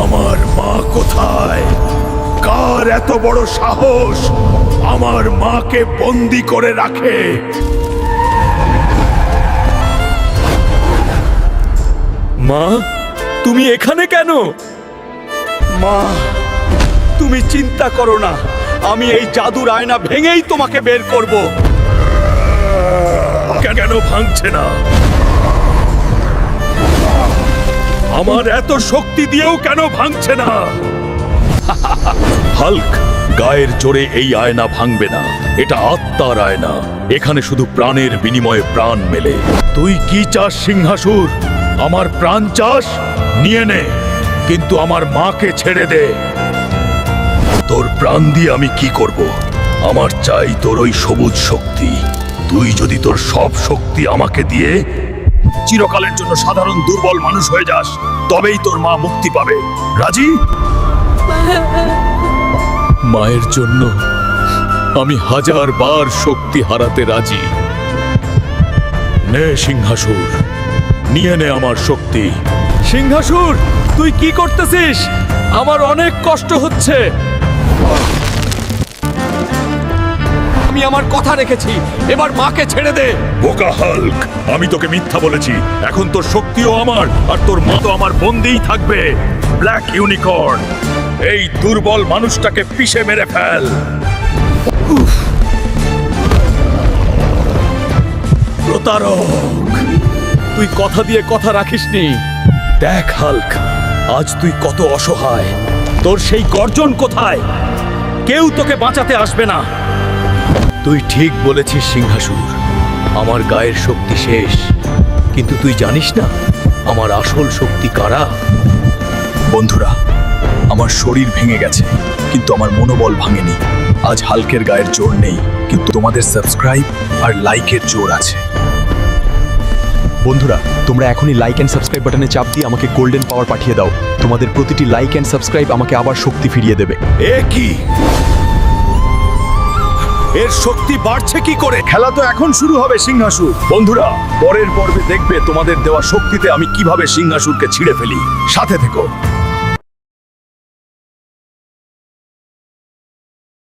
আমার মা কোথায়? কার এত বড় সাহস আমার মাকে বন্দি করে রাখে? মা, তুমি এখানে কেন? মা, তুমি চিন্তা করো না, আমি এই জাদুর আয়না ভেঙেই তোমাকে বের করব। কেন ভাঙছে না? আমার এত শক্তি দিয়েও কেন ভাঙছে না? হাল্ক, গায়ের জোরে এই আয়না ভাঙবে না। এটা আত্মার আয়না। এখানে শুধু প্রাণের বিনিময়ে প্রাণ মেলে। তুই কি চাস সিংহাসুর? আমার প্রাণ চাস? নিয়ে নে, কিন্তু আমার মাকে ছেড়ে দে। তোর প্রাণ দিয়ে আমি কি করব? আমার চাই তোর ওই সবুজ শক্তি। তুই যদি তোর সব শক্তি আমাকে দিয়ে চিরকালের জন্য সাধারণ দুর্বল মানুষ হয়ে যাস, তবেই তোর মা মুক্তি পাবে। রাজি? মায়ের জন্য আমি 1000 বার শক্তি হারাতে রাজি। নে সিংহাসুর, নিয়ে নে আমার শক্তি। সিংহাসুর, তুই কি করতেছিস? আমার অনেক কষ্ট হচ্ছে। আমি আমার কথা রেখেছি, এবার মাকে ছেড়ে দে। বোকা হাল্ক, আমি তোকে মিথ্যা বলেছি। এখন তোর শক্তিও আমার, আর তোর মা তো আমার বন্দিই থাকবে। ব্ল্যাক ইউনিকর্ন, এই দুর্বল মানুষটাকে পিষে মেরে ফেল। প্রতারক, তুই কথা দিয়ে কথা রাখিসনি। দেখ হাল্ক, আজ তুই কত অসহায়। তোর সেই গর্জন কোথায়? কেউ তোকে বাঁচাতে আসবে না। তুই ঠিক বলেছিস সিংহাসুর, আমার গায়ের শক্তি শেষ। কিন্তু তুই জানিস না আমার আসল শক্তি কারা? বন্ধুরা, আমার শরীর ভেঙে গেছে, কিন্তু আমার মনোবল ভাঙেনি। আজ হাল্কের গায়ের জোর নেই, কিন্তু তোমাদের সাবস্ক্রাইব আর লাইকের জোর আছে। বন্ধুরা, তোমরা এখনই লাইক অ্যান্ড সাবস্ক্রাইব বাটনে চাপ দিয়ে আমাকে গোল্ডেন পাওয়ার পাঠিয়ে দাও। তোমাদের প্রতিটি লাইক অ্যান্ড সাবস্ক্রাইব আমাকে আবার শক্তি ফিরিয়ে দেবে। এ কি? এর শক্তি বাড়ছে কি করে? খেলা তো এখন শুরু হবে সিংহাসুর। বন্ধুরা, পরের পর্বে দেখবে তোমাদের দেওয়া শক্তিতে আমি কিভাবে সিংহাসুরকে ছিঁড়ে ফেলি। সাথে থেকো।